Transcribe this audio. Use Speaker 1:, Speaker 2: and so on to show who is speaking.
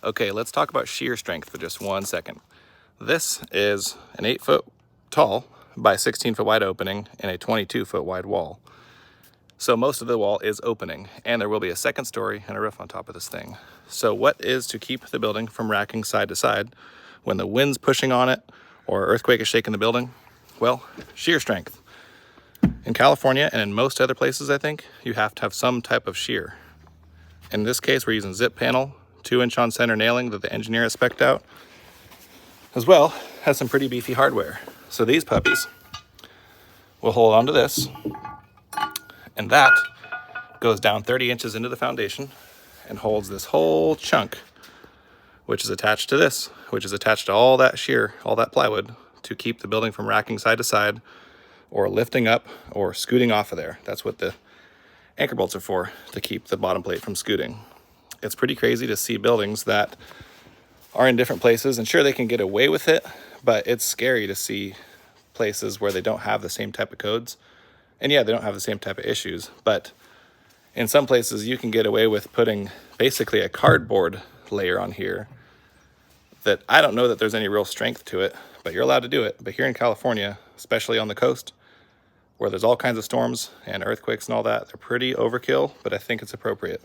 Speaker 1: Okay, let's talk about shear strength for just 1 second. This is an 8-foot tall by 16-foot wide opening in a 22-foot wide wall. So most of the wall is opening, and there will be a second story and a roof on top of this thing. So what is to keep the building from racking side to side when the wind's pushing on it or earthquake is shaking the building? Well, shear strength. In California and in most other places, I think, you have to have some type of shear. In this case, we're using zip panel, 2-inch on center nailing that the engineer has spec'd out, as well as some pretty beefy hardware. So these puppies will hold onto this, and that goes down 30 inches into the foundation and holds this whole chunk, which is attached to this, which is attached to all that shear, all that plywood, to keep the building from racking side to side or lifting up or scooting off of there. That's what the anchor bolts are for, to keep the bottom plate from scooting. It's pretty crazy to see buildings that are in different places, and sure, they can get away with it, but it's scary to see places where they don't have the same type of codes. And yeah, they don't have the same type of issues, but in some places you can get away with putting basically a cardboard layer on here that I don't know that there's any real strength to it, but you're allowed to do it. But here in California, especially on the coast, where there's all kinds of storms and earthquakes and all that, they're pretty overkill, but I think it's appropriate.